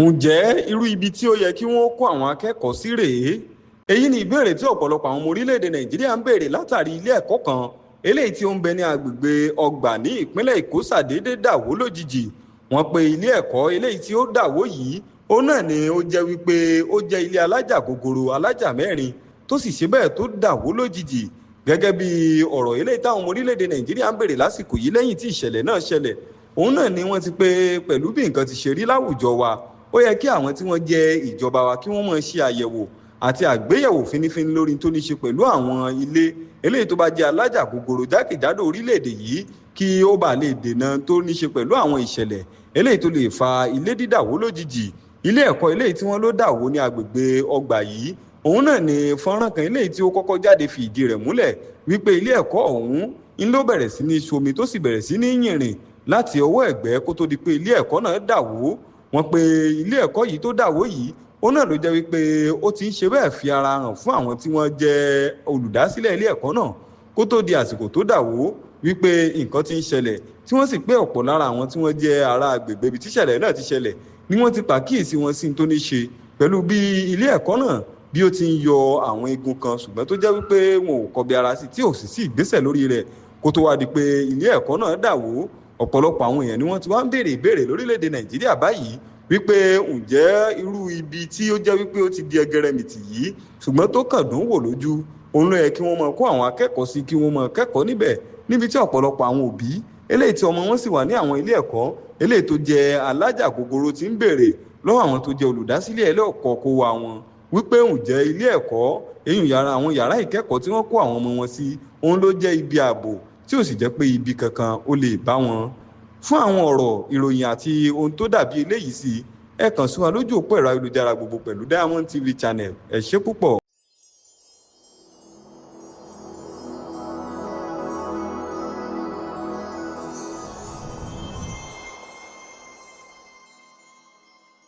Ǹjẹ́ irú ibi tí ó yẹ kí wọ́n kó àwọn akẹ́kọ̀ọ́ sí rèé? Èyí ni ìbéèrè tí ọ̀pọ̀lọpọ̀ àwọn ọmọ orílẹ̀-èdè Nàìjíríà ń béèrè látàrí ilé ẹ̀kọ́ kan eléyìí tí ó ń bẹ ní agbègbè Ọgbà ní ìpínlẹ̀ Èkó ṣàdédé dà wó lójijì. Wọ́n pe ilé ẹ̀kọ́ eléyìí tí ó dà wó yìí, òun náà ni ó jẹ́ wípé ó jẹ́ ilé alájà gogoro alájà mẹ́rin tó sì ṣe bẹ́ẹ̀ tó dà wó lójijì. Gẹ́gẹ́ bí ọ̀rọ̀ eléyìí táwọn ọmọ orílẹ̀-èdè Nàìjíríà ń béèrè lásìkò yìí lẹ́yìn tí ìṣẹ̀lẹ̀ náà ṣẹlẹ̀, òun náà ni wọ́n ti pé pẹ̀lú bí nǹkan ti ṣe rí láwùjọ wa, ó yẹ kí àwọn tí wọ́n jẹ́ ìjọba wa kí wọ́n máa ṣe àyẹ̀wò àti àgbéyẹ̀wò fínífíní lórí tó ní ṣe pẹ̀lú àwọn ilé eléyìí tó bá jẹ́ alájà gogoro jákèjádò orílẹ̀-èdè yìí, kí ó bá lè dènà tó ní ṣe pẹ̀lú àwọn ìṣẹ̀lẹ̀ eléyìí tó lè fa ilé dídàwó lójijì. Ilé ẹ̀kọ́ eléyìí tí wọ́n ló dàwó ní agbègbè Ọgbà yìí, òun náà ni fọ́nrán kan eléyìí tí ó kọ́kọ́ jáde fi ìdí rẹ̀ múlẹ̀ wípé ilé ẹ̀kọ́ ọ̀hún ń ló bẹ̀rẹ̀ sí ní ṣomi tó sì bẹ̀rẹ̀ sí ní yìnrìn láti ọwọ́ ẹ̀gbẹ́ kó tó di pé ilé ẹ̀kọ́ náà dàwó. Wọ́n pe ilé ẹ̀kọ́ yìí tó dàwó yìí, òun náà ló jẹ́ wípé ó ti ń ṣe bẹ́ẹ̀ fi ara hàn fún àwọn tí wọ́n jẹ́ olùdásílẹ̀ ilé ẹ̀kọ́ náà kó tó di àsìkò tó dàwó wípé nǹkan ti ń ṣẹlẹ̀, tí wọ́n sì pé ọ̀pọ̀ lára àwọn tí wọ́n jẹ́ ará agbègbè ibi tíṣẹ̀lẹ̀ náà ti ṣẹlẹ̀ ni wọ́n ti pàkíyèsí wọn sí tó ní ṣe pẹ̀lú bí ilé ẹ̀kọ́ náà bí ó ti ń yọ àwọn igun kan, ṣùgbọ́n tó jẹ́ wípé wọn ò kọbi ara sí tí ò sì sí ìgbésẹ̀ lórí rẹ̀ kó tó wá di pé ilé ẹ̀kọ́ náà dàwó. Ọ̀pọ̀lọpọ̀ àwọn èèyàn ni wọ́n ti wá ń béèrè ìbéèrè lórílẹ̀‐èdè Nàìjíríà báyìí wípé ǹjẹ́ irú ibi tí ó jẹ́ wípé ó ti di ẹgẹrẹmìtì yìí ṣùgbọ́n tó kàn dùn wò lójú, òun ló yẹ kí wọ́n máa kó àwọn akẹ́kọ̀ọ́ sí, kí wọ́n máa kẹ́kọ̀ọ́ níbẹ̀, níbi tí ọ̀pọ̀lọpọ̀ àwọn òbí eléyìí tí ọmọ wọn sì wà ní àwọn ilé ẹ̀kọ́ eléyìí tó jẹ́ alájà gogoro ti ń béèrè lọ́wọ́ àwọn tó jẹ́ olùdásílẹ̀ ilé ẹ̀kọ́ kó wa wọn wípé ǹjẹ́ ilé ẹ̀kọ́ àwọn yàrá ìkẹ́kọ̀ọ́ tí wọ́n kó àwọn ọmọ wọn sí, òun ló jẹ́ ibi ààbò tí ò sì jẹ́ pé ibi kankan ó lè bá wọn. Fún àwọn ọ̀rọ̀ ìròyìn àti ohun tó dàbí eléyìí sí, ẹ kàn sí wa lójú òpó ẹ̀rọ ayélujára gbogbo pẹ̀lú Diamond TV Channel. Ẹ ṣé púpọ̀.